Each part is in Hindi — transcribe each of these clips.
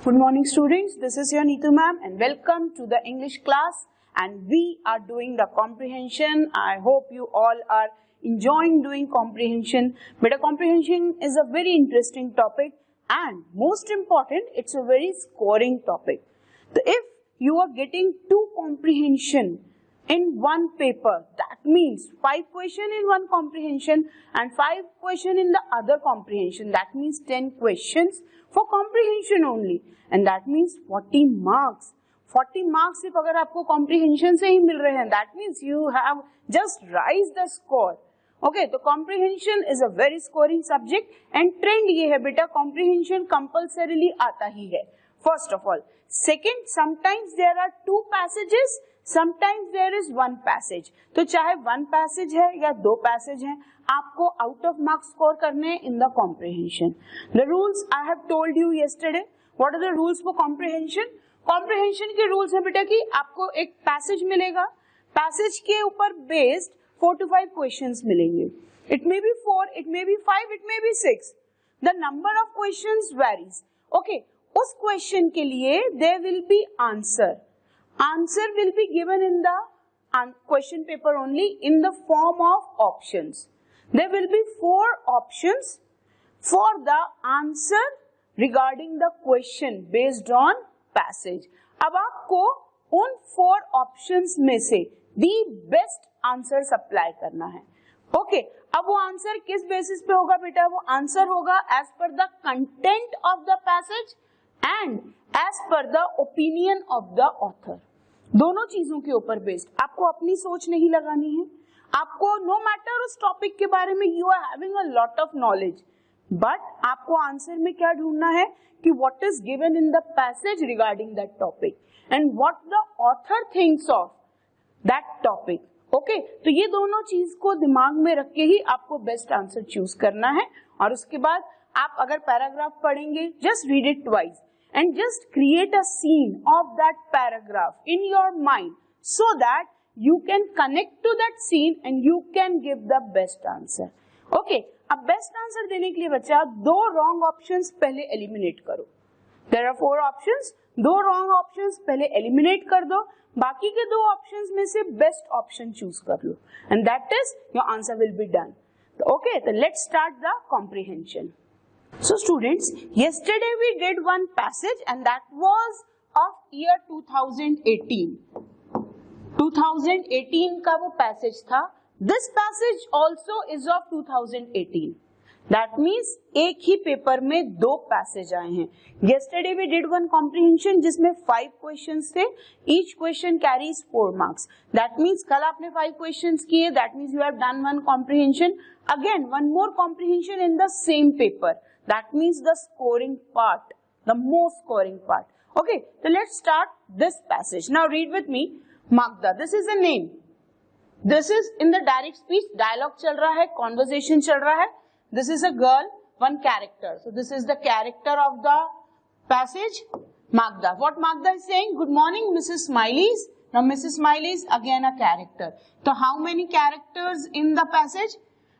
Good morning students, this is your Neetu ma'am and welcome to the English class and we are doing the comprehension. I hope you all are enjoying doing comprehension. But comprehension is a very interesting topic and most important, it's a very scoring topic. So if you are getting 2 comprehension in one paper, that means 5 questions in one comprehension and 5 questions in the other comprehension. That means 10 questions for comprehension only and that means 40 marks. 40 marks if अगर आपको comprehension से ही मिल रहे हैं, that means you have just raised the score. Okay, तो comprehension is a very scoring subject and trend ये है बेटा comprehension compulsorily आता ही है. First of all, second, sometimes there are 2 passages. Sometimes there is 1 passage. तो चाहे 1 passage है या 2 passage है, आपको out of marks score करने हैं in the comprehension. The rules I have told you yesterday. What are the rules for comprehension? Comprehension के rules है बेटा कि आपको एक passage मिलेगा. Passage के ऊपर based 4 to 5 questions मिलेंगे. It may be 4, it may be 5, it may be 6. The number of questions varies. Okay, उस question के लिए there will be answer. Answer will be given in the question paper only in the form of options. There will be 4 options for the answer regarding the question based on passage. अब आपको उन 4 options में से the best answer supply करना है. Okay, अब वो आंसर किस बेसिस पे होगा बेटा? वो आंसर होगा as per the content of the passage and as per the opinion of the author. दोनों चीजों के ऊपर बेस्ड. आपको अपनी सोच नहीं लगानी है. आपको नो मैटर उस टॉपिक के बारे में you are having a lot of knowledge, but आपको आंसर में क्या ढूंढना है कि what is given in the passage regarding that topic and what the author thinks of that topic. Okay, तो ये दोनों चीज को दिमाग में रख के ही आपको बेस्ट आंसर चूज करना है. और उसके बाद आप अगर पैराग्राफ पढ़ेंगे, just read it twice and just create a scene of that paragraph in your mind so that you can connect to that scene and you can give the best answer. Okay, अब best answer देने के लिए बच्चा 2 wrong options पहले eliminate करो. There are 4 options, 2 wrong options पहले eliminate कर दो, बाकी के 2 options में से best option choose कर लो and that is your answer will be done. Okay, so let's start the comprehension. So students, yesterday we did one passage and that was of year 2018. 2018 का वो passage था. This passage also is of 2018. That means एक ही पेपर में 2 passage आए हैं. Yesterday we did one comprehension जिसमें 5 questions थे. Each question carries 4 marks. That means कल आपने 5 questions किए. That means you have done one comprehension. Again, one more comprehension in the same paper. That means the scoring part, the most scoring part. Okay, so let's start this passage. Now read with me. Magda, this is a name. This is in the direct speech. Dialogue चल रहा है, conversation चल रहा है. This is a girl, one character. So this is the character of the passage. Magda. What Magda is saying? Good morning, Mrs. Smileys. Now Mrs. Smileys again a character. So how many characters in the passage?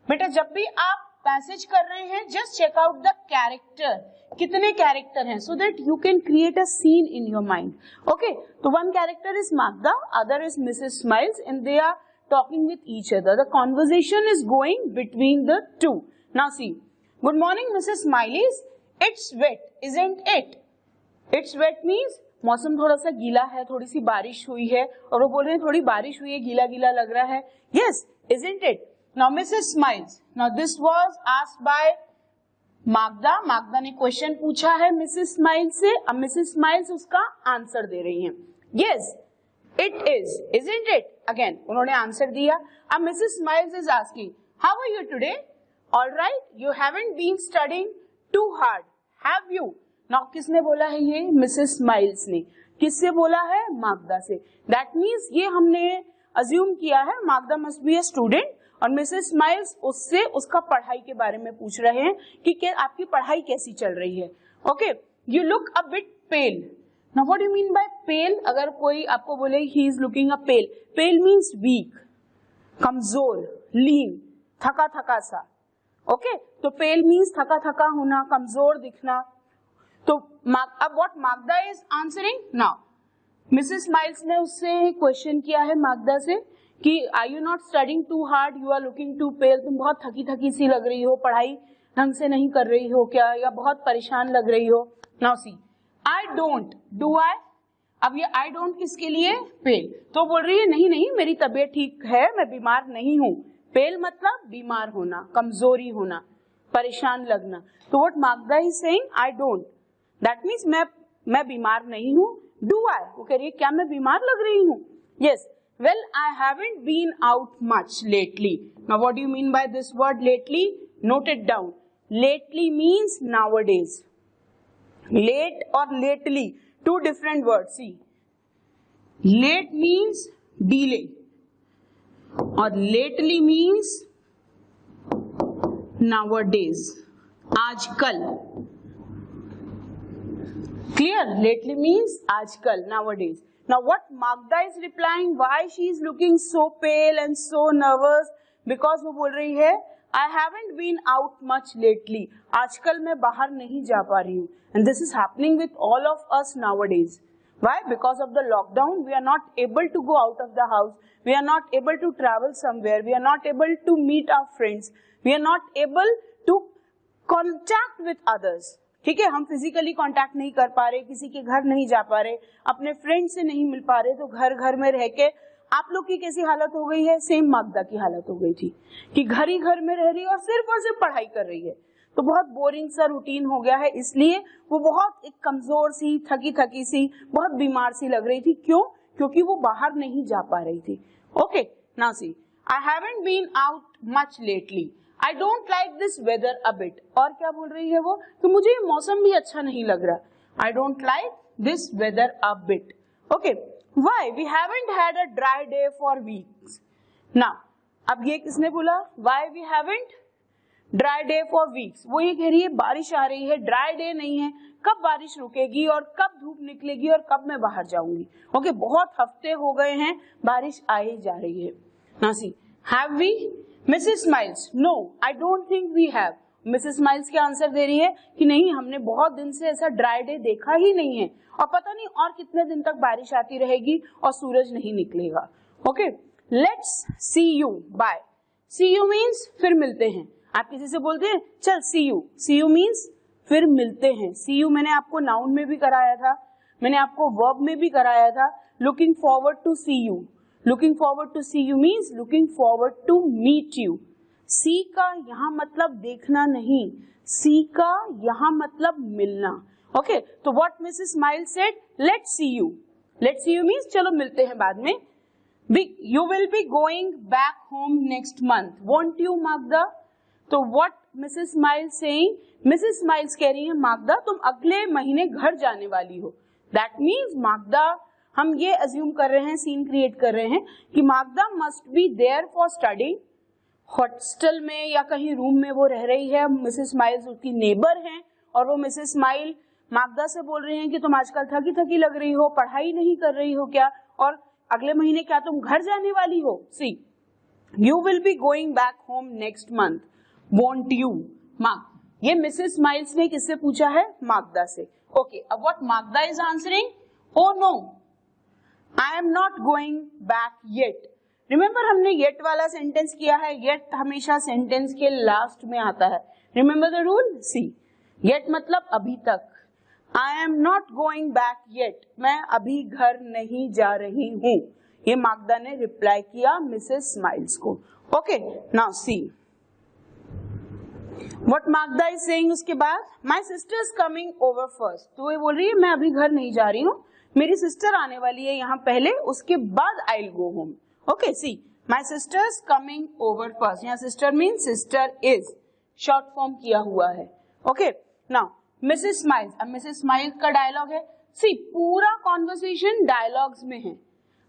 बेटा जब भी आप पैसेज कर रहे हैं, just check out the character. कितने कैरेक्टर हैं, so that you can create a scene in your mind. Okay, तो one character is Magda, other is Mrs Smiles and they are talking with each other. The conversation is going between the 2. Now see, good morning Mrs Smilies, it's wet isn't it. It's wet means मौसम थोड़ा सा गीला है, थोड़ी सी बारिश हुई है, और वो बोल रहे हैं थोड़ी बारिश हुई है, गीला गीला लग रहा है. Yes, isn't it. Now Mrs. Smiles. Now this was asked by Magda. Magda ने क्वेश्चन पूछा है Mrs. Smiles से. अब Mrs. Smiles उसका आंसर दे रही हैं. Yes, it is, isn't it? Again, उन्होंने आंसर दिया. अब Mrs. Smiles is asking, how are you today? All right, you haven't been studying too hard, have you? Now किसने बोला है ये? Mrs. Smiles ने. किससे बोला है? Magda से. That means ये हमने assume किया है Magda must be a student. और मिसेस स्माइल्स उससे उसका पढ़ाई के बारे में पूछ रहे हैं कि आपकी पढ़ाई कैसी चल रही है. Okay, you look a bit pale. Now what do you mean by pale? अगर कोई आपको बोले he is looking a pale, pale means weak, कमजोर, लीन, थका थका सा. ओके, तो पेल मीन्स थका थका होना, कमजोर दिखना. तो अब what Magda is answering now, Mrs Miles ने उससे क्वेश्चन किया है मागदा से कि are you not studying too hard, you are looking too pale, तुम बहुत थकी थकी सी लग रही हो, पढ़ाई ढंग से नहीं कर रही हो क्या, या बहुत परेशान लग रही हो. Now see, I don't, do I, अब ये आई डोंट किसके लिए, पेल. तो बोल रही है नहीं नहीं मेरी तबीयत ठीक है, मैं बीमार नहीं हूं. पेल मतलब बीमार होना, कमजोरी होना, परेशान लगना. तो what Magda is saying, I don't, that means मैं बीमार नहीं हूं. डू आई, वो कह रही है क्या मैं बीमार लग रही हूं. Yes, well I haven't been out much lately. Now what do you mean by this word lately? Note it down. Lately means nowadays. Late or lately, two different words. See, late means delay or lately means nowadays, आजकल. Clear? Lately means आजकल, nowadays. Now what Magda is replying, why she is looking so pale and so nervous, because वो बोल रही है I haven't been out much lately, आजकल मैं बाहर नहीं जा पा रही हूँ. And this is happening with all of us nowadays. Why? Because of the lockdown, we are not able to go out of the house, we are not able to travel somewhere, we are not able to meet our friends, we are not able to contact with others. ठीक है, हम फिजिकली कांटेक्ट नहीं कर पा रहे, किसी के घर नहीं जा पा रहे, अपने फ्रेंड से नहीं मिल पा रहे, तो घर घर में रह के आप लोग की कैसी हालत हो गई है, सेम मागदा की हालत हो गई थी कि घर ही घर में रह रही है और सिर्फ पढ़ाई कर रही है. तो बहुत बोरिंग सा रूटीन हो गया है, इसलिए वो बहुत एक कमजोर सी, थकी थकी सी, बहुत बीमार सी लग रही थी. क्यों? क्योंकि वो बाहर नहीं जा पा रही थी. Okay, now see, I haven't been out much lately, I don't like this weather a bit. और क्या बोल रही है वो, कि मुझे ये मौसम भी अच्छा नहीं लग रहा. I don't like this weather a bit. Okay. Why? We haven't had a dry day for weeks. Now, अब ये किसने बोला? Why we haven't dry day for weeks? वो ये कह रही है बारिश आ रही है, ड्राई डे नहीं है, कब बारिश रुकेगी और कब धूप निकलेगी और कब मैं बाहर जाऊंगी. ओके, बहुत हफ्ते हो गए हैं, बारिश आ ही जा रही है. Now see, have we? Mrs. Miles, no, I don't think we have. Mrs. Miles क्या आंसर दे रही है कि नहीं, हमने बहुत दिन से ऐसा ड्राई डे देखा ही नहीं है और पता नहीं और कितने दिन तक बारिश आती रहेगी और सूरज नहीं निकलेगा. Okay, let's see you bye. See you means फिर मिलते हैं. आप किसी से बोलते हैं चल see you, see you means फिर मिलते हैं. सी यू मैंने आपको नाउन में भी कराया था, मैंने आपको वर्ब में भी कराया था. Looking forward to see you, looking forward to see you means looking forward to meet you. See का यहाँ मतलब देखना नहीं, सी का यहाँ मतलब मिलना. ओके, तो what Mrs Miles said, let's see you. Let's see you means चलो मिलते हैं बाद में. You will be going back home next month, won't you Magda. तो what Mrs Miles saying, Mrs Miles कह रही है मागदा तुम अगले महीने घर जाने वाली हो. दैट मीन्स मागदा, हम ये अज्यूम कर रहे हैं, सीन क्रिएट कर रहे हैं कि Magda must be there for study. Hostel में या कहीं रूम में वो रह रही है, मिसेस माइल्स उसकी नेबर हैं और वो मिसेस माइल मागदा से बोल रही हैं कि तुम आजकल थकी थकी लग रही हो, पढ़ाई नहीं कर रही हो क्या, और अगले महीने क्या तुम घर जाने वाली हो. See, you will be going back home next month, won't you. ये मिसेस माइल्स ने किससे पूछा है, मागदा से. ओके, अब what Magda is answering, oh no, I am not going back yet. Remember हमने येट वाला सेंटेंस किया है, येट हमेशा सेंटेंस के लास्ट में आता है. Remember the rule. See, yet मतलब अभी तक. I am not going back yet, मैं अभी घर नहीं जा रही हूं. ये मागदा ने रिप्लाई किया मिसेस माइल्स को. Okay, now see what Magda is saying. उसके बाद my sister is coming over first. तो ये बोल रही है मैं अभी घर नहीं जा रही हूँ, मेरी सिस्टर आने वाली है यहाँ पहले, उसके बाद I will go home. Okay, see, my sister is coming over first. यहाँ sister mean sister is short form किया हुआ है. Okay, now Mrs Miles. अब मिसेस माइल्स का डायलॉग है. सी, पूरा कॉन्वर्सेशन डायलॉग्स में है.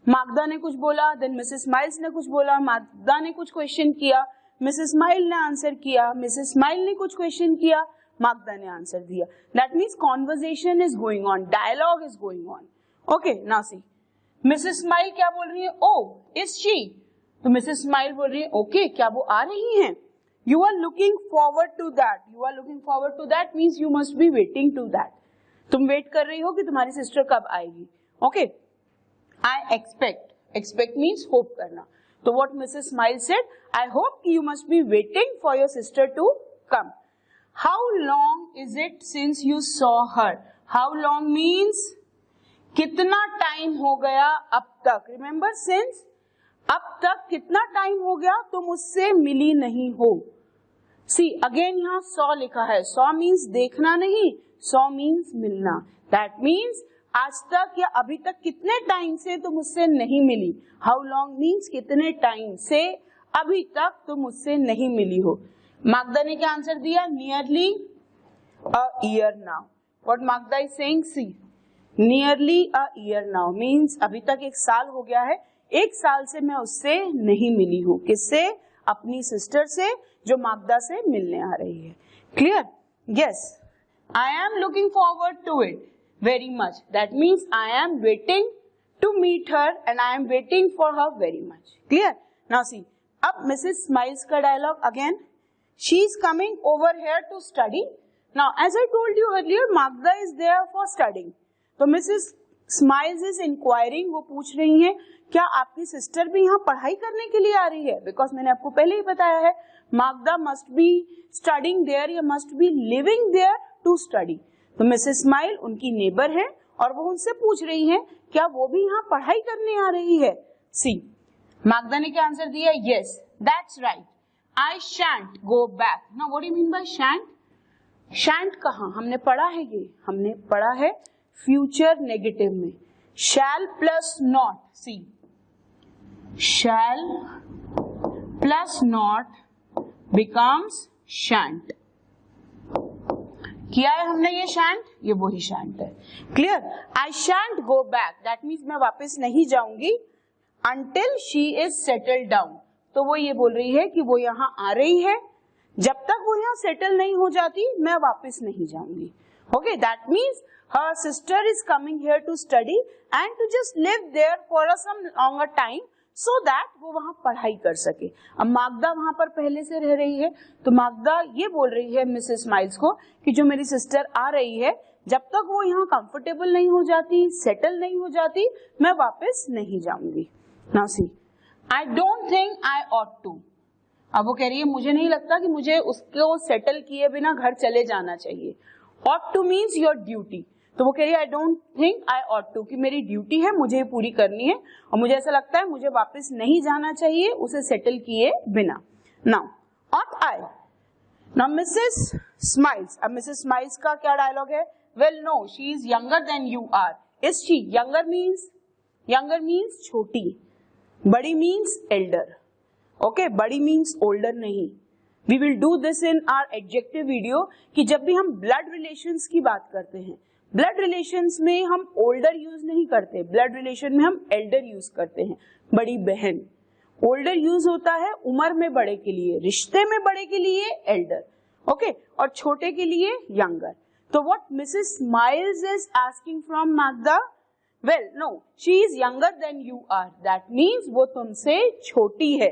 मागदा ने कुछ बोला, देन मिसेस माइल्स ने कुछ बोला, मागदा ने कुछ क्वेश्चन किया, मिसेस माइल ने आंसर किया, मिसेस माइल ने कुछ क्वेश्चन किया, मागदा ने आंसर दिया. That means conversation is going on, dialogue is going on. Okay, now see, Mrs Mile क्या बोल रही है, ओ इज शी. तो मिसेस माइल बोल रही है ओके, क्या वो आ रही हैं. You are looking forward to that, you are looking forward to that means you must be waiting to that. तुम वेट कर रही हो कि तुम्हारी सिस्टर कब आएगी. Okay, I expect means hope करना. तो what Mrs Smile said, I hope you must be waiting for your sister to come. How long is it since you saw her. How long means कितना टाइम हो गया अब तक. रिमेंबर सिंस, अब तक कितना टाइम हो गया तुम उससे मिली नहीं हो. सी अगेन यहाँ सॉ लिखा है. सॉ मीन्स देखना नहीं, सॉ मीन्स मिलना. दैट मीन्स आज तक या अभी तक कितने टाइम से तुम मुझसे नहीं मिली. हाउ लॉन्ग मीन्स कितने टाइम से अभी तक तुम मुझसे नहीं मिली हो. मागदा ने क्या आंसर दिया, nearly a year now. What Magda is saying, see nearly a year now means अभी तक एक साल हो गया है. एक साल से मैं उससे नहीं मिली हूँ. किससे, अपनी सिस्टर से जो मागदा से मिलने आ रही है. Clear. Yes, I am looking forward to it very much. That means I am waiting to meet her and I am waiting for her very much. Clear? Now see, अब Mrs. Smiles का dialogue again. She is coming over here to study. Now as I told you earlier, Magda is there for studying. तो Mrs. Smiles is inquiring, वो पूछ रही हैं क्या आपकी सिस्टर भी यहाँ पढ़ाई करने के लिए आ रही है. बिकॉज मैंने आपको पहले ही बताया है Magda must be studying there या must be living there to study. तो मिसेस स्माइल उनकी नेबर है और वो उनसे पूछ रही हैं क्या वो भी यहाँ पढ़ाई करने आ रही है. सी मागदा ने क्या आंसर दिया, yes that's right, I shan't go back. Now what do you mean by shan't. Shan't कहाँ हमने पढ़ा है, ये हमने पढ़ा है फ्यूचर नेगेटिव में. Shall plus not. See shall plus not becomes shan't. किया है हमने ये शैंट, ये वही शैंट है. Clear. I shan't go back, that means मैं वापस नहीं जाऊंगी until she is settled down. तो वो ये बोल रही है कि वो यहाँ आ रही है, जब तक वो यहाँ सेटल नहीं हो जाती मैं वापस नहीं जाऊंगी. Okay, that means her sister is coming here to study and to just live there for some longer time so that वो वहां पढ़ाई कर सके. अब मागदा वहां पर पहले से रह रही है तो मागदा ये बोल रही है मिसेस स्माइल्स को कि जो मेरी सिस्टर आ रही है जब तक वो यहाँ कंफर्टेबल नहीं हो जाती, सेटल नहीं हो जाती, मैं वापस नहीं जाऊंगी. Now see I don't think I ought to. अब वो कह रही है मुझे नहीं लगता कि मुझे उसको सेटल किए बिना घर चले जाना चाहिए. Ought to means your duty. तो वो कह रही है I don't think I ought to, कि मेरी ड्यूटी है, मुझे पूरी करनी है और मुझे ऐसा लगता है मुझे वापस नहीं जाना चाहिए उसे सेटल किए बिना. Now ought I. Now Mrs Smiles. अब मिसेस स्माइल्स का क्या डायलॉग है, well no she is younger than you are. Is she. Younger means छोटी, बड़ी मीन्स एल्डर. ओके, बड़ी मीन्स ओल्डर नहीं. We will do this in our adjective video कि जब भी हम ब्लड रिलेशंस की बात करते हैं, ब्लड रिलेशंस में हम ओल्डर यूज नहीं करते, ब्लड रिलेशन में हम एल्डर यूज करते हैं, बड़ी बहन. ओल्डर यूज होता है उम्र में बड़े के लिए, रिश्ते में बड़े के लिए एल्डर. ओके, और छोटे के लिए यंगर. तो what Mrs Smiles is asking from Magda, well no she is younger than you are. That means वो तुमसे छोटी है.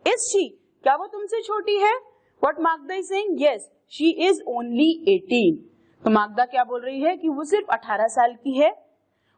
Is she. क्या वो तुमसे छोटी है. What Magda is saying, yes she is only 18. तो मागदा क्या बोल रही है कि वो सिर्फ 18 साल की है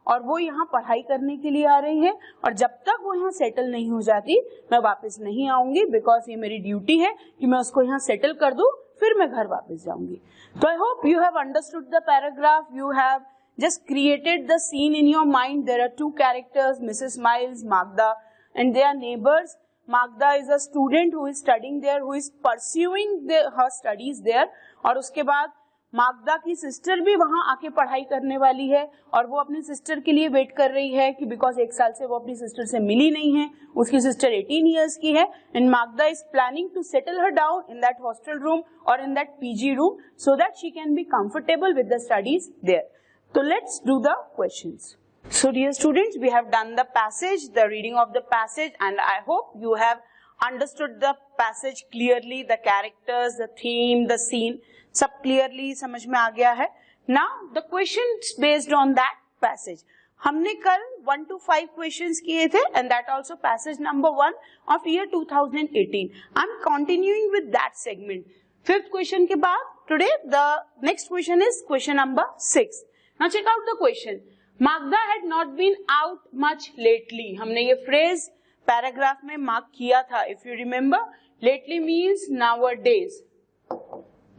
और वो यहाँ पढ़ाई करने के लिए आ रही है और जब तक वो यहाँ सेटल नहीं हो जाती मैं वापस नहीं आऊंगी, बिकॉज ये मेरी ड्यूटी है कि मैं उसको यहाँ सेटल कर दूं, फिर मैं घर वापस जाऊंगी. तो आई hope you have understood the paragraph. You have just created the scene in your mind. There are two characters, Mrs. Miles, Magda, and they are neighbors. Magda is a student who is studying there, who is pursuing her studies there. और उसके बाद मागदा की सिस्टर भी वहां आके पढ़ाई करने वाली है और वो अपनी सिस्टर के लिए वेट कर रही है कि बिकॉज एक साल से वो अपनी सिस्टर से मिली नहीं है. उसकी सिस्टर 18 इयर्स की है and Magda is planning to settle her down in that hostel room और in that PG room so that she can be comfortable with the studies there. So let's do the questions. So dear students, we have done the passage, the reading of the passage, and I hope you have understood the passage clearly, the characters, the theme, the scene, सब clearly समझ में आ गया है. Now the questions based on that passage. हमने कल 1 to 5 questions किए थे and that also passage number 1 of year 2018. I'm continuing with that segment. 5th question के बाद today the next question is question number 6. Now check out the question. Magda had not been out much lately. हमने ये फ्रेज पैराग्राफ में मार्क किया था. If you remember, lately means nowadays.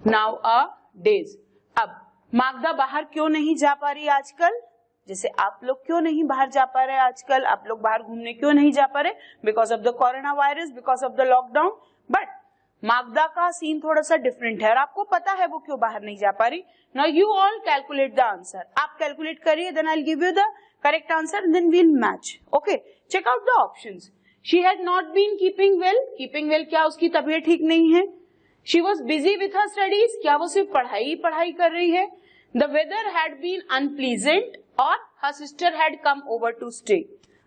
Nowadays. अब मागदा बाहर क्यों नहीं जा पा रही आजकल? जैसे आप लोग क्यों नहीं बाहर जा पा रहे आजकल? आप लोग बाहर घूमने क्यों नहीं जा पा रहे? Because of the corona virus, because of the lockdown. But Magda का सीन थोड़ा सा डिफरेंट है और आपको पता है वो क्यों बाहर नहीं जा पा रही. Now you all calculate the answer. आप कैलकुलेट करिए, then I will give you the correct answer, then we will match. Okay, check out the options. She had not been keeping well. Keeping well क्या उसकी तबीयत ठीक नहीं है? She was busy with her studies. क्या वो सिर्फ पढ़ाई कर रही है? The weather had been unpleasant और her sister had come over to stay.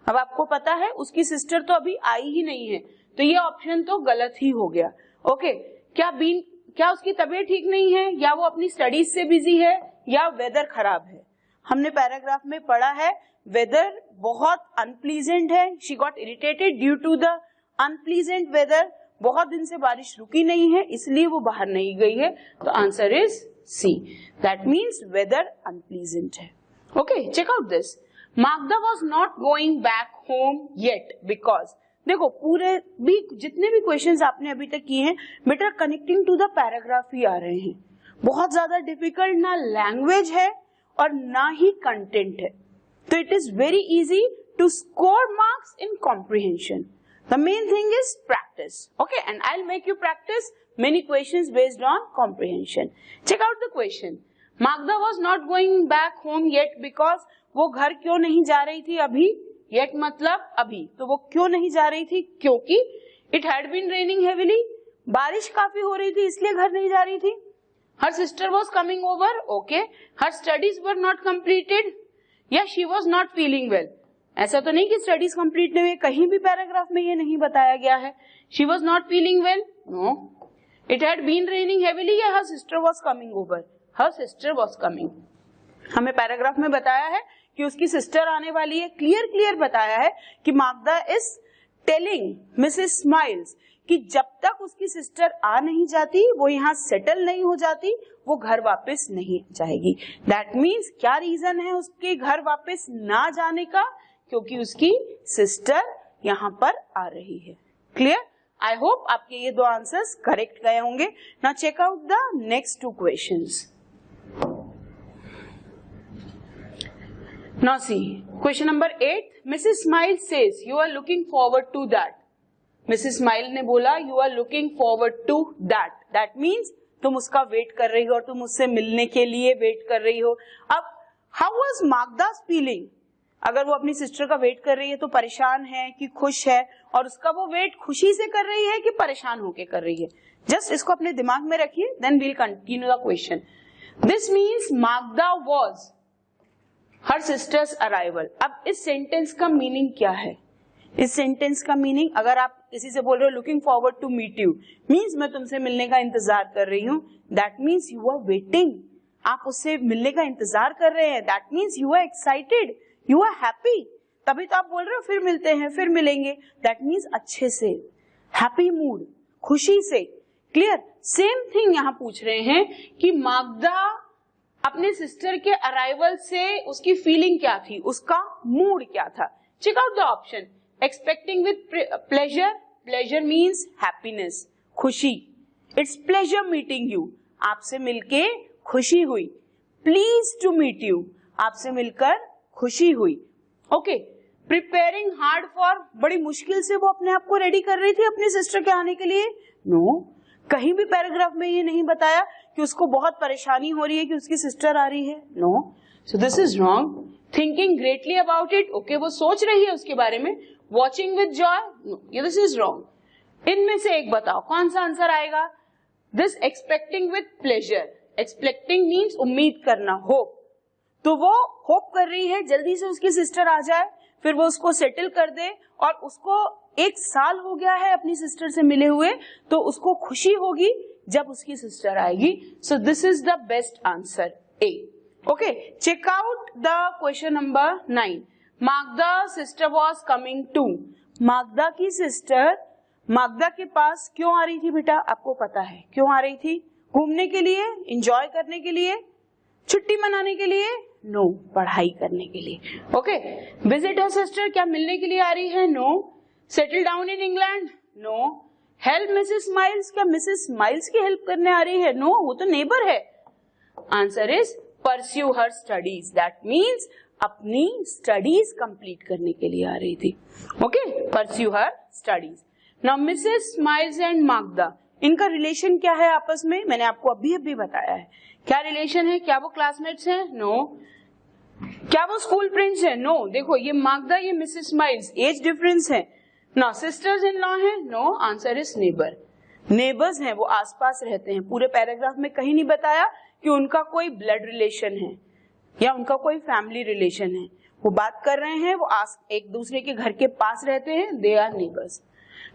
अब आपको पता है उसकी सिस्टर तो अभी आई ही नहीं है, तो ये ऑप्शन तो गलत ही हो गया. ओके, क्या उसकी तबीयत ठीक नहीं है, या वो अपनी स्टडीज से बिजी है, या वेदर खराब है? हमने पैराग्राफ में पढ़ा है वेदर बहुत अनप्लीजेंट है. She got irritated due to the unpleasant weather. बहुत दिन से बारिश रुकी नहीं है, इसलिए वो बाहर नहीं गई है. तो answer is C. That means weather unpleasant है. Okay, check out this. Magda was not going back home yet because. देखो, पूरे भी जितने भी क्वेश्चंस आपने अभी तक किए हैं बेटा, कनेक्टिंग टू द पैराग्राफ ही आ रहे हैं. बहुत ज्यादा डिफिकल्ट ना लैंग्वेज है और ना ही कंटेंट है. तो it is very easy to score marks in comprehension. The main thing is practice. Okay, and I will make you practice many questions based on comprehension. Check out the question. Magda was not going back home yet because. वो घर क्यों नहीं जा रही थी अभी? येट मतलब अभी. तो वो क्यों नहीं जा रही थी? क्योंकि it had been raining heavily. बारिश काफी हो रही थी, इसलिए घर नहीं जा रही थी. Her sister was coming over. Okay, her studies were not completed. या she was not feeling well. ऐसा तो नहीं कि स्टडीज कंप्लीट नहीं हुई, कहीं भी पैराग्राफ में ये नहीं बताया गया है. She was not feeling well. No. It had been raining heavily. या her sister was coming over. Her sister was coming. हमें पैराग्राफ में बताया है कि उसकी सिस्टर आने वाली है. क्लियर बताया है कि मागदा इज टेलिंग मिसेस स्माइल्स कि जब तक उसकी सिस्टर आ नहीं जाती, वो यहाँ सेटल नहीं हो जाती, वो घर वापस नहीं जाएगी. दैट मीन्स क्या रीजन है उसके घर वापस ना जाने का? क्योंकि उसकी सिस्टर यहाँ पर आ रही है. क्लियर? आई होप आपके ये दो आंसर्स करेक्ट गए होंगे. Now check out the next two questions. Now see, question number 8. Mrs. Smile says, you are looking forward to that. Mrs. Smile ने बोला, you are looking forward to that. That means तुम उसका वेट कर रही हो और तुम उससे मिलने के लिए वेट कर रही हो. अब how was Magda's feeling? अगर वो अपनी सिस्टर का वेट कर रही है तो परेशान है कि खुश है, और उसका वो वेट खुशी से कर रही है कि परेशान होके कर रही है? जस्ट इसको अपने दिमाग में रखिए, then we'll continue the question. This means Magda was her sisters arrival. अब इस सेंटेंस का मीनिंग क्या है? इस सेंटेंस का मीनिंग, अगर आप किसी से बोल रहे हो looking forward to meet you, means मैं तुमसे मिलने का इंतजार कर रही हूँ. That means you are waiting. आप उससे मिलने का इंतजार कर रहे हैं. That means you are excited, you are happy. तभी तो आप बोल रहे हो फिर मिलते हैं, फिर मिलेंगे. दैट मीन्स अच्छे से, हैप्पी मूड, खुशी से. क्लियर? सेम थिंग यहाँ पूछ रहे हैं कि मागदा अपने सिस्टर के अराइवल से उसकी फीलिंग क्या थी, उसका मूड क्या था. Check out the option. Expecting with pleasure. Pleasure means happiness, खुशी. It's pleasure meeting you. आपसे मिलके खुशी हुई. Please to meet you. आपसे मिलकर खुशी हुई. ओके. Preparing hard for. बड़ी मुश्किल से वो अपने आप को रेडी कर रही थी अपनी सिस्टर के आने के लिए. नो, कहीं भी पैराग्राफ में ये नहीं बताया कि उसको बहुत परेशानी हो रही है कि उसकी सिस्टर आ रही है. No, so this is wrong. Thinking greatly about it. Okay, वो सोच रही है उसके बारे में. Watching with joy. नो, ये दिस इज रॉन्ग. इनमें से एक बताओ कौन सा आंसर आएगा? This expecting with pleasure. Expecting means उम्मीद करना, होप. तो वो होप कर रही है जल्दी से उसकी सिस्टर आ जाए, फिर वो उसको सेटल कर दे, और उसको 1 साल हो गया है अपनी सिस्टर से मिले हुए, तो उसको खुशी होगी जब उसकी सिस्टर आएगी. So this is the best answer, A. Okay, check out the question number 9. Magda sister was coming to. Magda की सिस्टर मागदा के पास क्यों आ रही थी बेटा? आपको पता है क्यों आ रही थी? घूमने के लिए, एंजॉय करने के लिए, छुट्टी मनाने के लिए? नो, पढ़ाई करने के लिए। ओके, विजिट हर सिस्टर, क्या मिलने के लिए आ रही है? No. Settle down in England? No. Help Mrs Miles, क्या मिसेस माइल्स की हेल्प करने आ रही है? नो, वो तो नेबर है। Answer is pursue her studies, that means अपनी स्टडीज कंप्लीट करने के लिए आ रही थी। Okay, pursue her studies. Now Mrs Miles and Magda, इनका रिलेशन क्या है आपस में? मैंने आपको अभी अभी बताया है। क्या रिलेशन है? क्या वो क्लासमेट्स हैं? नो। क्या वो स्कूल फ्रेंड्स हैं? नो। देखो, ये मागदा, ये मिसेस माइल्स, एज डिफरेंस है ना। सिस्टर्स इन लॉ है? No. Answer is neighbour, neighbours हैं, वो आसपास रहते हैं। पूरे पैराग्राफ में कहीं नहीं बताया कि उनका कोई ब्लड रिलेशन है या उनका कोई फैमिली रिलेशन है। वो बात कर रहे हैं वो एक दूसरे के घर के पास रहते हैं, दे आर नेबर्स।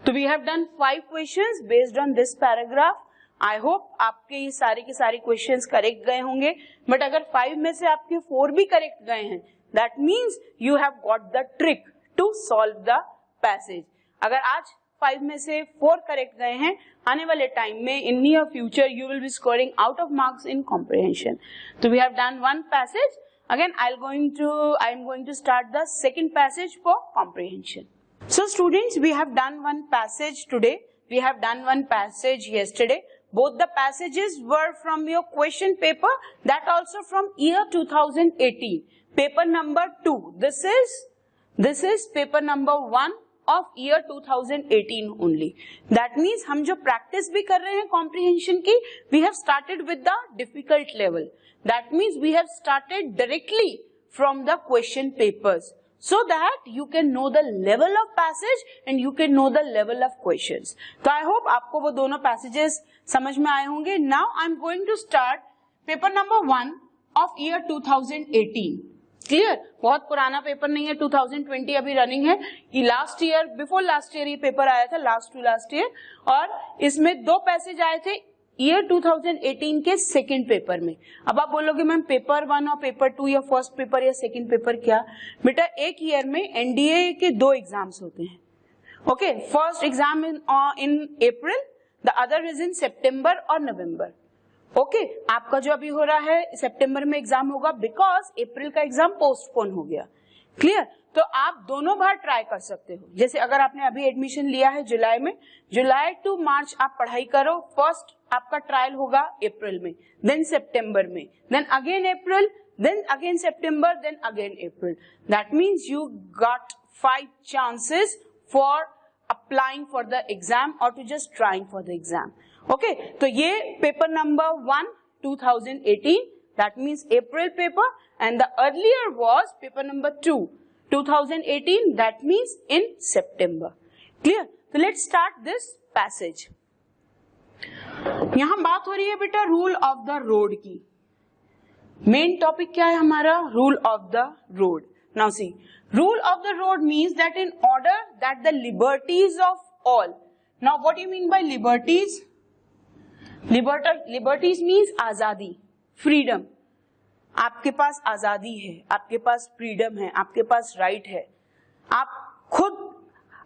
तो we have done 5 questions based on this paragraph. I hope आपके ये सारे के सारे क्वेश्चंस करेक्ट गए होंगे, बट अगर 5 में से आपके 4 भी करेक्ट गए हैं, that means you have got the trick to solve the passage. अगर आज 5 में से 4 करेक्ट गए हैं, आने वाले टाइम में in near future you will be scoring out of marks in comprehension. तो we have done 1 passage. Again, I am going to start the second passage for comprehension. So students, we have done 1 passage today. We have done 1 passage yesterday. Both the passages were from your question paper, that also from year 2018. Paper number 2. This is paper number 1 of year 2018 only. That means हम जो practice भी कर रहे हैं comprehension की, we have started with the difficult level. That means we have started directly from the question papers, so that you can know the level of passage and you can know the level of questions. तो I hope आपको वो दोनों passages समझ में आए होंगे. Now I am going to start paper number 1 of year 2018. Clear? बहुत पुराना पेपर नहीं है, 2020 अभी रनिंग है। ये last year, before last year ये पेपर आया था, लास्ट टू लास्ट ईयर, और इसमें 2 पैसेज आए थे ईयर 2018 के सेकंड पेपर में। अब आप बोलोगे मैम पेपर 1 और पेपर 2 या फर्स्ट पेपर या सेकंड पेपर क्या? बेटा, एक ईयर में एनडीए के 2 एग्जाम्स होते हैं। Okay, first exam in April, the other is in सितंबर और नवंबर। ओके, आपका जो अभी हो रहा है सितंबर में एग्जाम होगा, बिकॉज अप्रैल का एग्जाम पोस्टपोन हो गया। क्लियर? तो आप दोनों बार ट्राई कर सकते हो। जैसे अगर आपने अभी एडमिशन लिया है जुलाई में, जुलाई टू मार्च आप पढ़ाई करो। फर्स्ट आपका ट्रायल होगा अप्रैल में, देन सितंबर में, then again April, then again September, then again April. That means you got 5 chances for applying for the exam or to just trying for the exam. Okay, तो ये paper number 1 2018, that means April paper, and the earlier was paper number 2 2018, that means in September. Clear? So let's start this passage. यहां बात हो रही है बेटा रूल ऑफ द रोड की। मेन टॉपिक क्या है हमारा? Rule of the road. Now see, rule of the road means that in order that the liberties of all. Now what do you mean by liberties? Liberties means आजादी, फ्रीडम। आपके पास आजादी है, आपके पास फ्रीडम है, आपके पास राइट है। आप खुद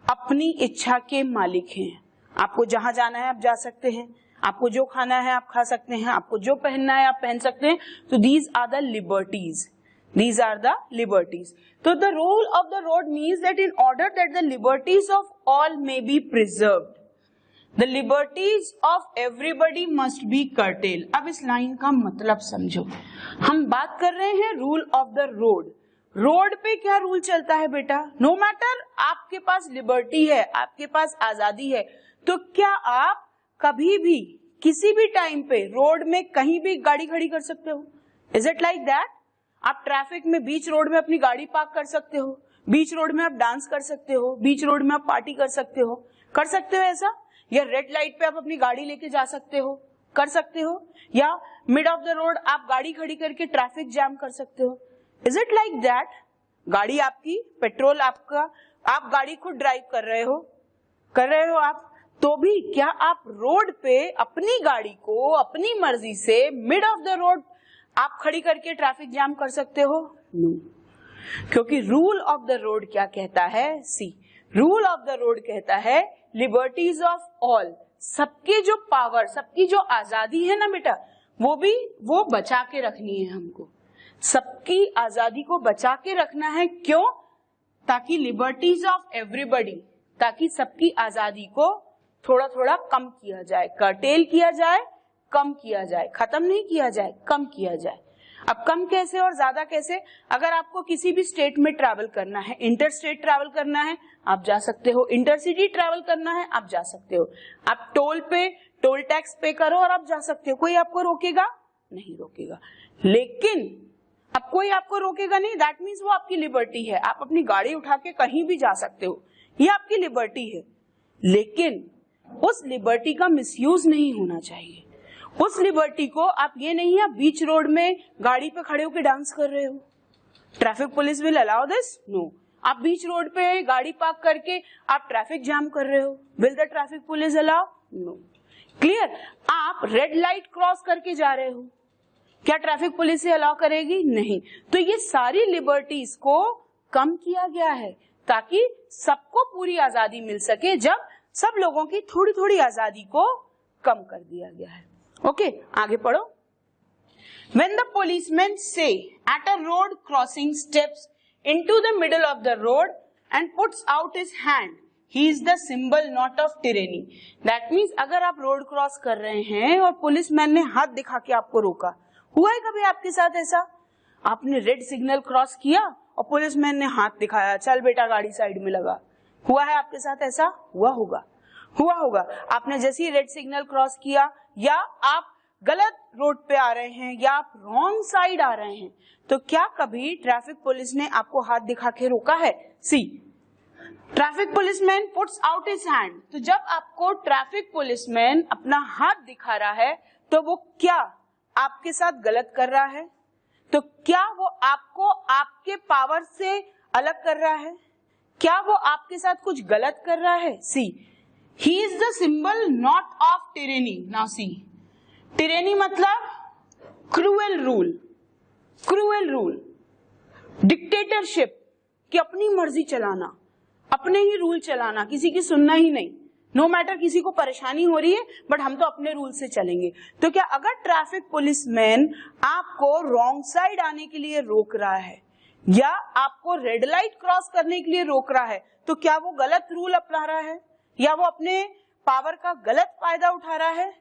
अपनी इच्छा के मालिक हैं। आपको जहां जाना है आप जा सकते हैं, आपको जो खाना है आप खा सकते हैं, आपको जो पहनना है आप पहन सकते हैं। तो these are the liberties. These are the liberties. So the rule of the road means that in order that the liberties of all may be preserved, the liberties of everybody must be curtailed. अब इस लाइन का मतलब समझो। हम बात कर रहे हैं rule of the road. Road पे क्या रूल चलता है बेटा? नो मैटर आपके पास लिबर्टी है, आपके पास आजादी है, तो क्या आप कभी भी किसी भी टाइम पे रोड में कहीं भी गाड़ी खड़ी कर सकते हो? Is it like that? आप ट्रैफिक में बीच रोड में अपनी गाड़ी पार्क कर सकते हो, बीच रोड में आप डांस कर सकते हो, बीच रोड में आप पार्टी कर सकते हो ऐसा? या रेड लाइट पे आप अपनी गाड़ी लेके जा सकते हो, कर सकते हो? या मिड ऑफ द रोड आप गाड़ी खड़ी करके ट्रैफिक जैम कर सकते हो? Is it like that? गाड़ी आपकी, पेट्रोल आपका, आप गाड़ी खुद ड्राइव कर रहे हो आप, तो भी क्या आप रोड पे अपनी गाड़ी को अपनी मर्जी से मिड ऑफ द रोड आप खड़ी करके ट्रैफिक जैम कर सकते हो? नो, क्योंकि रूल ऑफ द रोड क्या कहता है? सी, रूल ऑफ द रोड कहता है लिबर्टीज ऑफ ऑल, सबकी जो पावर, सबकी जो आजादी है ना बेटा, वो बचा के रखनी है हमको। सबकी आजादी को बचा के रखना है। क्यों? ताकि लिबर्टीज ऑफ एवरीबॉडी, ताकि सबकी आजादी को थोड़ा थोड़ा कम किया जाए, कर्टेल किया जाए, कम किया जाए, खत्म नहीं किया जाए, कम किया जाए। अब कम कैसे और ज्यादा कैसे? अगर आपको किसी भी स्टेट में ट्रैवल करना है, इंटर स्टेट ट्रैवल करना है, आप जा सकते हो। इंटरसिटी ट्रैवल करना है, आप जा सकते हो। आप टोल पे टोल टैक्स पे करो और आप जा सकते हो, कोई आपको रोकेगा नहीं, रोकेगा। लेकिन अब कोई आपको रोकेगा नहीं, दैट मीन्स वो आपकी लिबर्टी है। आप अपनी गाड़ी उठा के कहीं भी जा सकते हो, ये आपकी लिबर्टी है। लेकिन उस लिबर्टी का मिसयूज नहीं होना चाहिए। उस लिबर्टी को आप ये नहीं, आप बीच रोड में गाड़ी पे खड़े होकर डांस कर रहे हो, traffic police will allow this? No. आप बीच रोड पे गाड़ी पार्क करके आप ट्रैफिक जाम कर रहे हो, will the traffic police allow? No. Clear? आप रेड लाइट क्रॉस करके जा रहे हो, क्या ट्रैफिक पुलिस से अलाउ करेगी? नहीं। तो ये सारी लिबर्टीज को कम किया गया है ताकि सबको पूरी आजादी मिल सके, जब सब लोगों की थोड़ी थोड़ी आजादी को कम कर दिया गया है। ओके, आगे पढ़ो। When the policeman say at a road crossing steps into the middle of the road and puts out his hand, he is the symbol not of tyranny. That means अगर आप रोड क्रॉस कर रहे हैं और पुलिसमैन ने हाथ दिखा के आपको रोका, हुआ है कभी आपके साथ ऐसा? आपने रेड सिग्नल क्रॉस किया और पुलिसमैन ने हाथ दिखाया, चल बेटा गाड़ी साइड में लगा, हुआ है आपके साथ ऐसा? हुआ होगा, हुआ होगा। आपने जैसे ही रेड सिग्नल क्रॉस किया, या आप गलत रोड पे आ रहे हैं, या आप रॉन्ग साइड आ रहे हैं, तो क्या कभी ट्रैफिक पुलिस ने आपको हाथ दिखा के रोका है? See, traffic policeman puts out his hand. तो जब आपको ट्रैफिक पुलिसमैन अपना हाथ दिखा रहा है, तो वो क्या आपके साथ गलत कर रहा है? तो क्या वो आपको आपके पावर से अलग कर रहा है? क्या वो आपके साथ कुछ गलत कर रहा है? सी, he is the symbol not of tyranny. Now see, tyranny मतलब cruel rule, cruel rule, dictatorship, कि अपनी मर्जी चलाना, अपने ही रूल चलाना, किसी की सुनना ही नहीं, नो मैटर किसी को परेशानी हो रही है, बट हम तो अपने रूल से चलेंगे। तो क्या अगर ट्रैफिक पुलिसमैन आपको रॉन्ग साइड आने के लिए रोक रहा है, या आपको रेड लाइट क्रॉस करने के लिए रोक रहा है, तो क्या वो गलत रूल अपना रहा है, या वो अपने पावर का गलत फायदा उठा रहा है?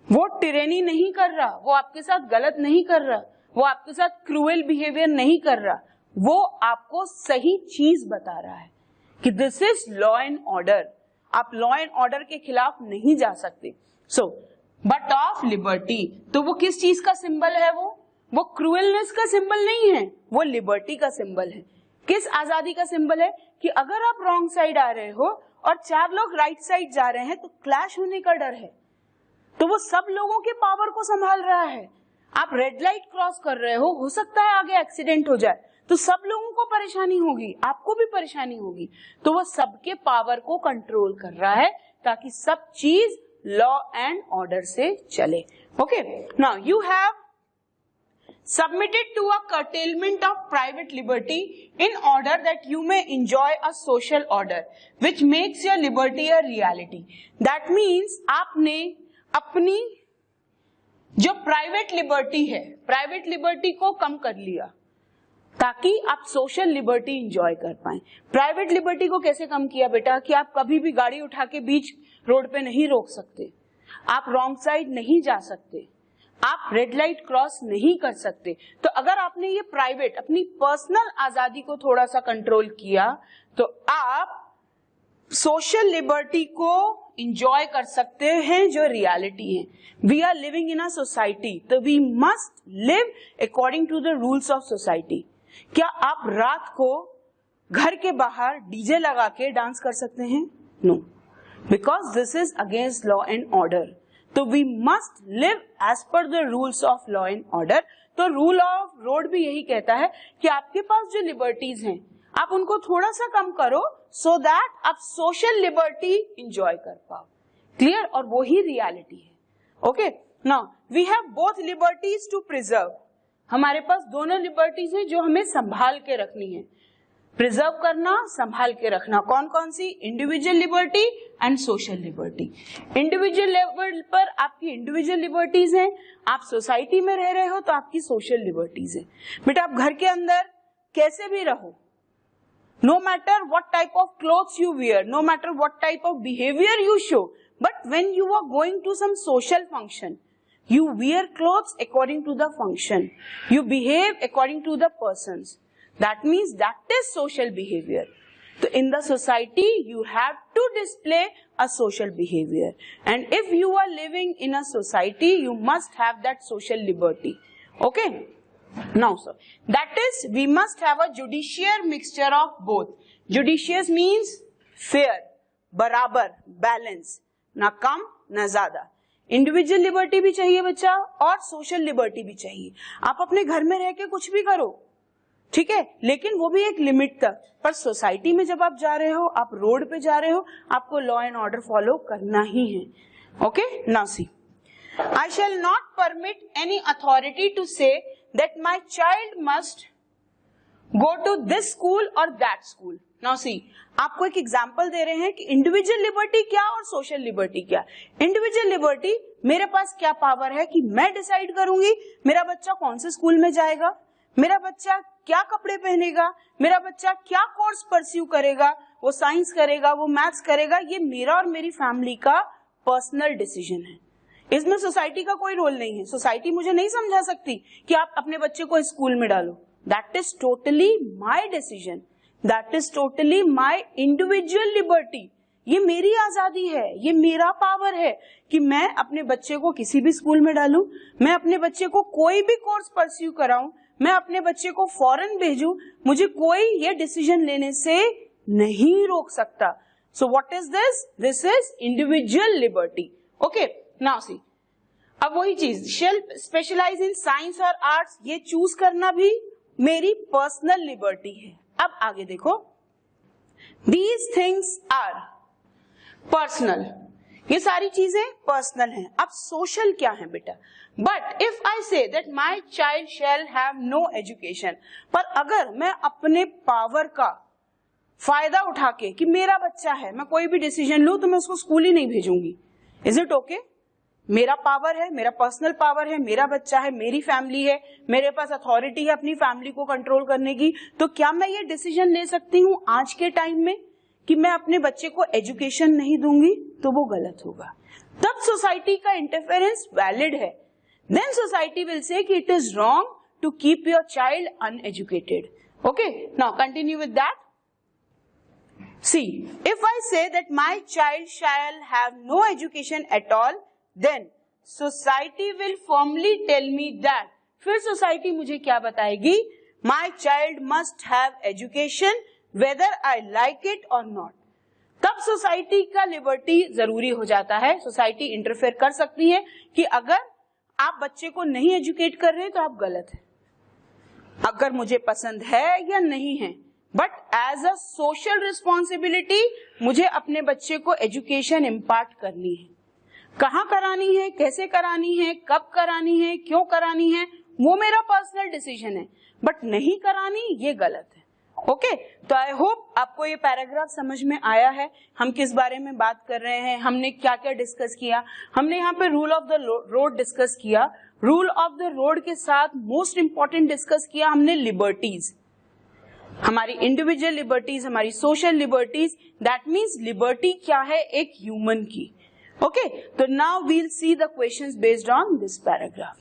वो टिरेनी नहीं कर रहा, वो आपके साथ गलत नहीं कर रहा, वो आपके साथ क्रूएल बिहेवियर नहीं कर रहा, वो आपको सही चीज बता रहा है कि this is law and order. आप लॉ एंड ऑर्डर के खिलाफ नहीं जा सकते। सो बट ऑफ लिबर्टी, तो वो किस चीज का सिंबल है? वो क्रूएलनेस का सिंबल नहीं है, वो लिबर्टी का सिंबल है। किस आजादी का सिंबल है? कि अगर आप रॉन्ग साइड आ रहे हो और चार लोग राइट साइड जा रहे हैं, तो क्लैश होने का डर है, तो वो सब लोगों के पावर को संभाल रहा है। आप रेड लाइट क्रॉस कर रहे हो सकता है आगे एक्सीडेंट हो जाए, तो सब लोगों को परेशानी होगी, आपको भी परेशानी होगी, तो वो सबके पावर को कंट्रोल कर रहा है ताकि सब चीज लॉ एंड ऑर्डर से चले। Okay, now you have submitted to a curtailment of private liberty in order that you may enjoy a social order which makes your liberty a reality. That means आपने अपनी जो प्राइवेट लिबर्टी है, प्राइवेट लिबर्टी को कम कर लिया ताकि आप सोशल लिबर्टी एंजॉय कर पाए। प्राइवेट लिबर्टी को कैसे कम किया बेटा? कि आप कभी भी गाड़ी उठा के बीच रोड पे नहीं रोक सकते, आप रॉन्ग साइड नहीं जा सकते, आप रेड लाइट क्रॉस नहीं कर सकते। तो अगर आपने ये प्राइवेट अपनी पर्सनल आजादी को थोड़ा सा कंट्रोल किया, तो आप सोशल लिबर्टी को एंजॉय कर सकते हैं जो रियलिटी है। We are living in a society, तो we must live according to the rules of society. क्या आप रात को घर के बाहर डीजे लगा के डांस कर सकते हैं? No, because this is against law and order. तो we must live as per the rules of law and order. तो रूल ऑफ रोड भी यही कहता है कि आपके पास जो लिबर्टीज हैं आप उनको थोड़ा सा कम करो, सो दैट आप सोशल लिबर्टी एंजॉय कर पाओ। क्लियर? और वो ही रियलिटी है। Okay, now we have both liberties to preserve. हमारे पास दोनों लिबर्टीज हैं जो हमें संभाल के रखनी है। प्रिजर्व करना, संभाल के रखना। कौन कौन सी? Individual liberty and social liberty. Individual level पर आपकी इंडिविजुअल लिबर्टीज हैं, आप सोसाइटी में रह रहे हो तो आपकी सोशल लिबर्टीज है। बेटा आप घर के अंदर कैसे भी रहो, no matter what type of clothes you wear, no matter what type of behaviour you show, but when you are going to some social function, you wear clothes according to the function, you behave according to the persons. That means that is social behavior. So in the society you have to display a social behavior, and if you are living in a society you must have that social liberty. Okay, now sir, that is we must have a judicious mixture of both. Judicious means fair, बराबर, balance, ना कम ना ज्यादा। इंडिविजुअल लिबर्टी भी चाहिए बच्चा और सोशल लिबर्टी भी चाहिए। आप अपने घर में रह के कुछ भी करो, ठीक है, लेकिन वो भी एक लिमिट तक। पर सोसाइटी में जब आप जा रहे हो, आप रोड पे जा रहे हो, आपको लॉ एंड ऑर्डर फॉलो करना ही है। Okay, now see, I shall not permit any authority to say that my child must go to this school और दैट स्कूल। नाउ सी, आपको एक एग्जांपल दे रहे हैं कि इंडिविजुअल लिबर्टी क्या और सोशल लिबर्टी क्या। इंडिविजुअल लिबर्टी, मेरे पास क्या पावर है कि मैं डिसाइड करूंगी मेरा बच्चा कौन से स्कूल में जाएगा, मेरा बच्चा क्या कपड़े पहनेगा, मेरा बच्चा क्या कोर्स परस्यू करेगा, वो साइंस करेगा, वो मैथ्स करेगा, ये मेरा और मेरी फैमिली का पर्सनल डिसीजन है। इसमें सोसाइटी का कोई रोल नहीं है। सोसाइटी मुझे नहीं समझा सकती कि आप अपने बच्चे को स्कूल में डालो। That is totally my decision, that is totally my individual liberty. ये मेरी आजादी है, ये मेरा पावर है कि मैं अपने बच्चे को किसी भी स्कूल में डालूं, मैं अपने बच्चे को कोई भी कोर्स परस्यू कराऊं, मैं अपने बच्चे को फॉरेन भेजूं, मुझे कोई ये डिसीजन लेने से नहीं रोक सकता। So what is this? This is individual liberty. Okay, now सी, अब वही चीज, शेल स्पेशलाइज इन साइंस और आर्ट्स, ये चूज करना भी मेरी पर्सनल लिबर्टी है। अब आगे देखो, दीज थिंग्स आर पर्सनल, ये सारी चीजें पर्सनल हैं। अब सोशल क्या है बेटा? But if I say that my child shall have no education, पर अगर मैं अपने पावर का फायदा उठा के कि मेरा बच्चा है, मैं कोई भी डिसीजन लूं तो मैं उसको स्कूल ही नहीं भेजूंगी, इज इट ओके? मेरा पावर है, मेरा पर्सनल पावर है, मेरा बच्चा है, मेरी फैमिली है, मेरे पास अथॉरिटी है अपनी फैमिली को कंट्रोल करने की, तो क्या मैं ये डिसीजन ले सकती हूँ आज के टाइम में कि मैं अपने बच्चे को एजुकेशन नहीं दूंगी? तो वो गलत होगा। तब सोसाइटी का इंटरफेरेंस वैलिड है। देन सोसाइटी विल से कि it is wrong to keep your child uneducated. Okay, now continue with that. See, if I say that my child shall have no education at all, then society will firmly tell me that, फिर सोसाइटी मुझे क्या बताएगी? My child must have education whether I like it or not. तब सोसाइटी का लिबर्टी जरूरी हो जाता है। सोसाइटी इंटरफेयर कर सकती है कि अगर आप बच्चे को नहीं एजुकेट कर रहे तो आप गलत हैं, अगर मुझे पसंद है या नहीं है, but as a social responsibility मुझे अपने बच्चे को एजुकेशन इम्पार्ट करनी है। कहाँ करानी है, कैसे करानी है, कब करानी है, क्यों करानी है, वो मेरा पर्सनल डिसीजन है, बट नहीं करानी ये गलत है। ओके, तो आई होप आपको ये पैराग्राफ समझ में आया है। हम किस बारे में बात कर रहे हैं, हमने क्या क्या डिस्कस किया। हमने यहाँ पे rule of the road discuss किया, रूल ऑफ द रोड के साथ मोस्ट इंपॉर्टेंट डिस्कस किया हमने लिबर्टीज, हमारी इंडिविजुअल लिबर्टीज, हमारी social liberties. That means liberty क्या है एक ह्यूमन की। ओके, तो now we'll see the questions based on this paragraph.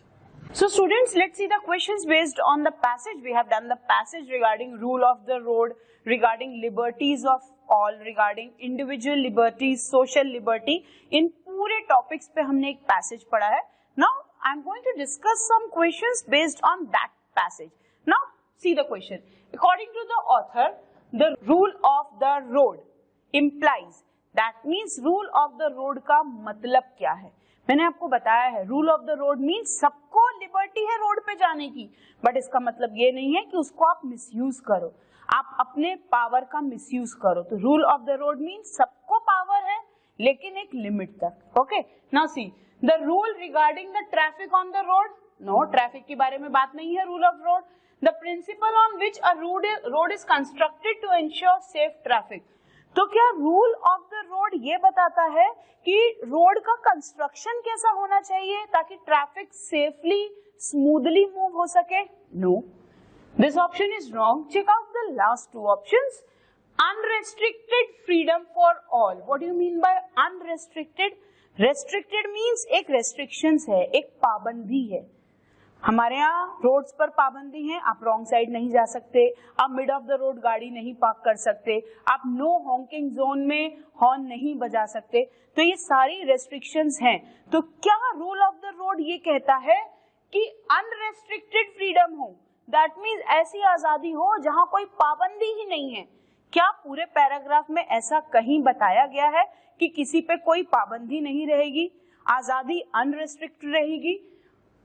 So students, let's see the questions based on the passage. We have done the passage regarding rule of the road, regarding liberties of all, regarding individual liberties, social liberty. इन पूरे topics पे हमने एक passage पढ़ा है. Now I am going to discuss some questions based on that passage. Now see the question. According to the author, the rule of the road implies. That means rule of the road का मतलब क्या है? मैंने आपको बताया है, rule of the road means सबको लिबर्टी है रोड पे जाने की, बट इसका मतलब ये नहीं है कि उसको आप मिसयूज करो, आप अपने पावर का मिसयूज करो. तो rule of the road means सबको पावर है लेकिन एक लिमिट तक. Okay, now see the rule regarding the traffic on the road. No, traffic के बारे में बात नहीं है rule of road. The principle on which a road is constructed to ensure safe traffic. तो क्या रूल ऑफ द रोड ये बताता है कि रोड का कंस्ट्रक्शन कैसा होना चाहिए ताकि ट्रैफिक सेफली स्मूथली मूव हो सके? No, this option is wrong. Check out the last two options. Unrestricted freedom for all. What do you mean by unrestricted? Restricted means एक रेस्ट्रिक्शंस है, एक पाबंदी है। हमारे यहाँ रोड्स पर पाबंदी है, आप रॉन्ग साइड नहीं जा सकते, आप मिड ऑफ द रोड गाड़ी नहीं पार्क कर सकते, आप नो हॉकिंग जोन में हॉर्न नहीं बजा सकते। तो ये सारी रेस्ट्रिक्शंस हैं। तो क्या रूल ऑफ द रोड ये कहता है कि अनरेस्ट्रिक्टेड फ्रीडम हो? दैट मीन्स ऐसी आजादी हो जहां कोई पाबंदी ही नहीं है। क्या पूरे पैराग्राफ में ऐसा कहीं बताया गया है कि किसी पे कोई पाबंदी नहीं रहेगी, आजादी अनरेस्ट्रिक्टेड रहेगी?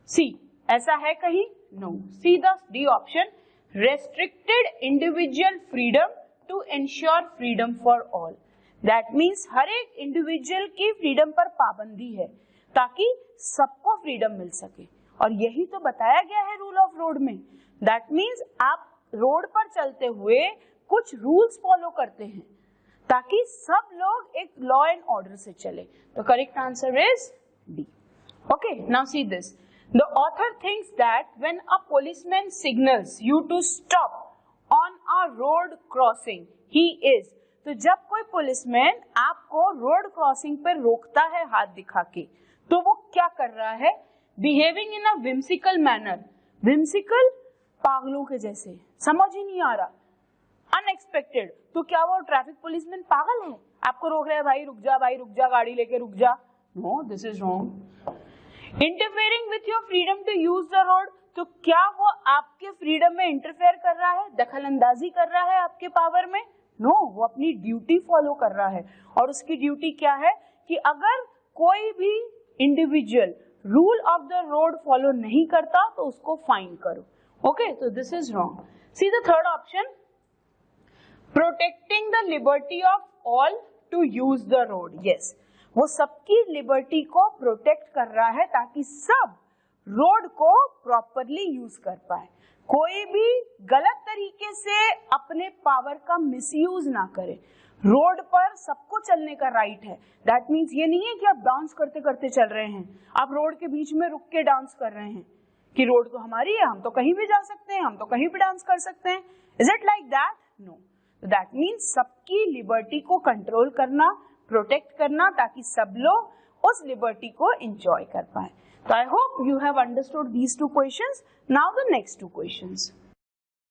सी, ऐसा है कहीं? No. See the D option, restricted individual freedom to ensure freedom for all. That means हर एक इंडिविजुअल की फ्रीडम पर पाबंदी है ताकि सबको फ्रीडम मिल सके, और यही तो बताया गया है रूल ऑफ रोड में। दैट मीन्स आप रोड पर चलते हुए कुछ रूल्स फॉलो करते हैं ताकि सब लोग एक लॉ एंड ऑर्डर से चले। तो correct answer is D. Okay, now see this. The author thinks that when a policeman signals you to stop on a road crossing, he is। तो जब कोई पुलिसमैन आपको रोड क्रॉसिंग पर रोकता है हाथ दिखा के, तो वो क्या कर रहा है? Behaving in a whimsical manner। whimsical, पागलों के जैसे, समझ ही नहीं आ रहा। Unexpected, तो क्या वो ट्रैफिक पुलिसमैन पागल है? आपको रोक रहे हैं, भाई रुक जा, भाई रुक जा, गाड़ी लेके रुक जा। No, this is wrong। Interfering with your freedom to use the road, तो क्या वो आपके फ्रीडम में इंटरफेयर कर रहा है, दखल अंदाजी कर रहा है आपके पावर में? नो, वो अपनी ड्यूटी फॉलो कर रहा है। और उसकी ड्यूटी क्या है कि अगर कोई भी individual rule of the road follow नहीं करता तो उसको फाइन करो। ओके, तो this is wrong. See the third option, protecting the liberty of all to use the road. Yes, वो सबकी लिबर्टी को प्रोटेक्ट कर रहा है ताकि सब रोड को प्रॉपरली यूज कर पाए, कोई भी गलत तरीके से अपने पावर का मिसयूज ना करे। रोड पर सबको चलने का राइट है। दैट मीन्स ये नहीं है कि आप डांस करते करते चल रहे हैं, आप रोड के बीच में रुक के डांस कर रहे हैं कि रोड तो हमारी है, हम तो कहीं भी जा सकते हैं, हम तो कहीं भी डांस कर सकते हैं। Is it like that? No. That means सबकी लिबर्टी को कंट्रोल करना, प्रोटेक्ट करना, ताकि सब लोग उस लिबर्टी को एंजॉय कर पाए। So I hope you have understood these two questions. Now the next two questions.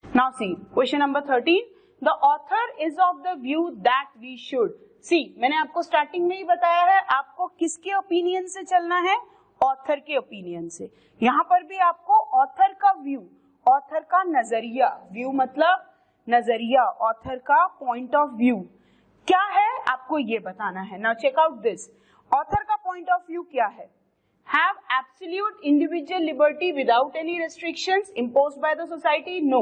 Now see, question number 13. The author is of the view that we should. See, मैंने आपको स्टार्टिंग में ही बताया है आपको किसके ओपिनियन से चलना है? ऑथर के ओपिनियन से। यहाँ पर भी आपको ऑथर का व्यू, ऑथर का नजरिया, व्यू मतलब नजरिया, ऑथर का पॉइंट ऑफ व्यू क्या है आपको ये बताना है। Now check out this. Author का पॉइंट ऑफ व्यू क्या है? Have absolute individual liberty without any restrictions imposed by the society? No.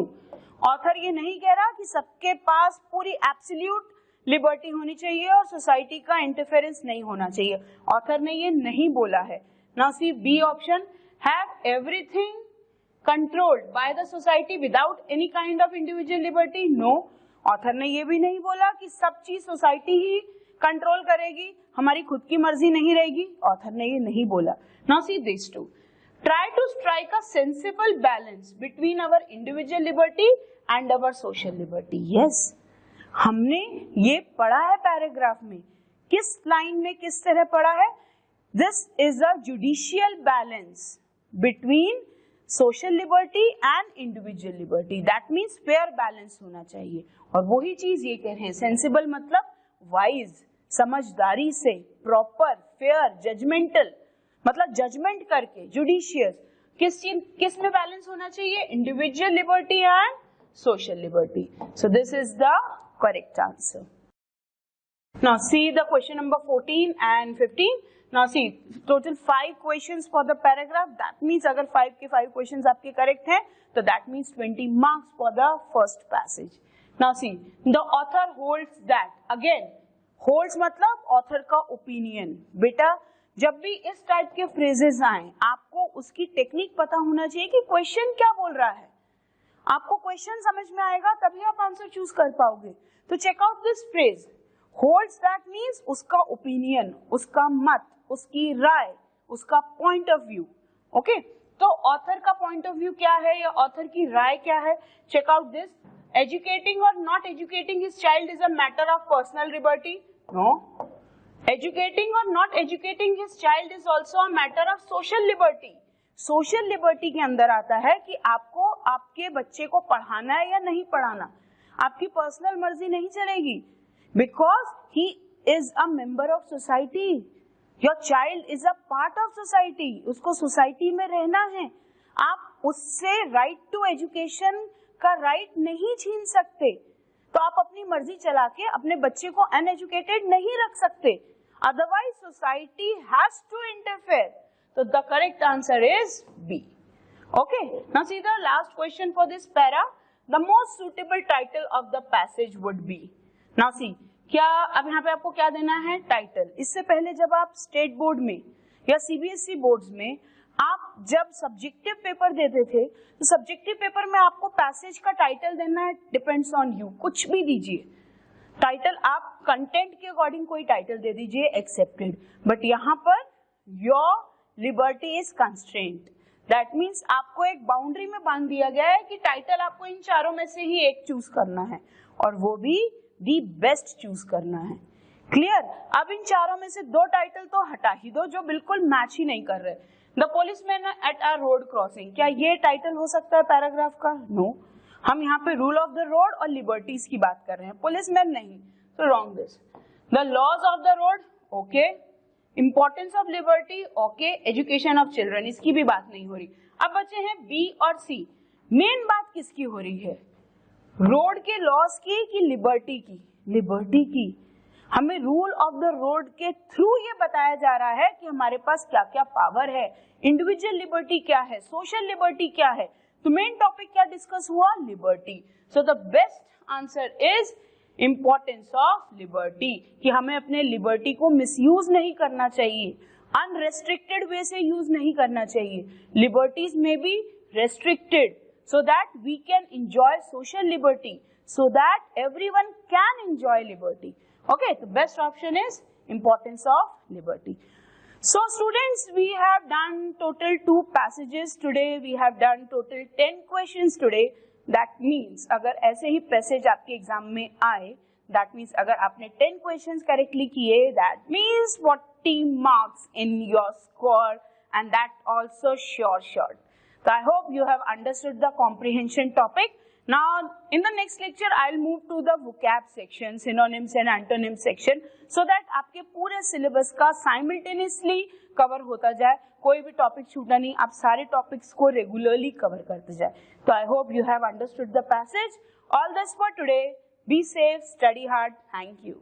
Author ये नहीं कह रहा कि सबके पास पूरी एब्सोल्यूट लिबर्टी होनी चाहिए और सोसाइटी का इंटरफेरेंस नहीं होना चाहिए। ऑथर ने ये नहीं बोला है। Now see B option, have everything controlled by the society without any kind of individual liberty? No, author ने ये भी नहीं बोला कि सब चीज सोसाइटी ही कंट्रोल करेगी, हमारी खुद की मर्जी नहीं रहेगी। ऑथर ने ये नहीं बोला। Now see this two, try to strike a sensible balance between our individual liberty and our social liberty. Yes, हमने ये पढ़ा है पैराग्राफ में, किस लाइन में किस तरह पढ़ा है? This is a judicial balance between social liberty and individual liberty. That means fair balance होना चाहिए, और वही चीज ये कह रहे हैं। सेंसिबल मतलब वाइज, समझदारी से, प्रॉपर, फेयर, जजमेंटल मतलब जजमेंट करके, जुडिशियस। किस में बैलेंस होना चाहिए? Individual liberty and social liberty. So this is the correct answer. Now see the question number 14 and 15. Now see, total 5 questions for the paragraph. That means अगर 5 के 5 questions आपके correct हैं, तो that means 20 marks for the first passage. Now see, the author holds that. Again, holds मतलब author का opinion. बेटा जब भी इस टाइप के phrases आए, आपको उसकी टेक्निक पता होना चाहिए कि क्वेश्चन क्या बोल रहा है। आपको क्वेश्चन समझ में आएगा तभी आप आंसर चूज कर पाओगे। तो check out this phrase, holds that means उसका ओपिनियन, उसका मत, उसकी राय, उसका पॉइंट ऑफ व्यू। ओके, तो ऑथर का पॉइंट ऑफ व्यू क्या है या ऑथर की राय क्या है? Check out this, educating or not educating his child is a matter of personal liberty. No, educating or not educating his child is also a matter of social liberty. Social liberty के अंदर आता है कि आपको आपके बच्चे को पढ़ाना है या नहीं पढ़ाना, आपकी पर्सनल मर्जी नहीं चलेगी, because he is a member of society. Your child is a part of society, उसको सोसाइटी में रहना है। आप उससे राइट टू एजुकेशन का राइट नहीं छीन सकते, तो आप अपनी मर्जी चला के अपने बच्चे को अनएजुकेटेड नहीं रख सकते, otherwise society has to interfere. So the correct answer is B. Okay, now see the last question for this para. The most suitable title of the passage would be. Now see, क्या अब यहाँ पे आपको क्या देना है? टाइटल। इससे पहले जब आप स्टेट बोर्ड में या सीबीएसई बोर्ड्स में आप जब सब्जेक्टिव पेपर देते थे, तो सब्जेक्टिव पेपर में आपको पैसेज का टाइटल देना है, डिपेंड्स ऑन यू, कुछ भी दीजिए टाइटल, आप कंटेंट के अकॉर्डिंग कोई टाइटल दे दीजिए, एक्सेप्टेड। बट यहाँ per your liberty is constraint, that means आपको एक बाउंड्री में बांध दिया गया है कि टाइटल आपको इन चारों में से ही एक चूज करना है, और वो भी दी बेस्ट चूज करना है। क्लियर? अब इन चारों में से दो टाइटल तो हटा ही दो जो बिल्कुल मैच ही नहीं कर रहे। The policeman at a road crossing, क्या ये टाइटल हो सकता है पैराग्राफ का? नो, हम यहाँ पे रूल ऑफ द रोड और लिबर्टीज की बात कर रहे हैं, पुलिसमैन नहीं, तो wrong this. The laws of the road, okay, importance of liberty, okay, education of children, इसकी भी बात नहीं हो रही। अब बचे हैं बी और सी। मेन बात किसकी हो रही है? रोड के लॉस की कि लिबर्टी की? लिबर्टी की। हमें रूल ऑफ द रोड के थ्रू ये बताया जा रहा है कि हमारे पास क्या क्या पावर है, इंडिविजुअल लिबर्टी क्या है, सोशल लिबर्टी क्या है। तो मेन टॉपिक क्या डिस्कस हुआ? Liberty. So the best answer is importance of liberty, कि हमें अपने लिबर्टी को मिसयूज नहीं करना चाहिए, अनरेस्ट्रिक्टेड वे से यूज नहीं करना चाहिए। लिबर्टीज में B restricted so that we can enjoy social liberty, so that everyone can enjoy liberty. Okay, the best option is importance of liberty. So students, we have done total 2 passages today. We have done total 10 questions today. That means अगर ऐसे ही पैसेज आपके एग्जाम में आए, that means अगर आपने 10 questions correctly किए, that means 40 marks in your score, and that also sure. So I hope you have understood the comprehension topic. Now in the next lecture I'll move to the vocab section, synonyms and antonyms section, so that आपके पूरे syllabus का simultaneously cover होता जाए, कोई भी topic छूटा नहीं, आप सारे topics को regularly cover करते जाए। So I hope you have understood the passage. All this for today. Be safe, study hard. Thank you.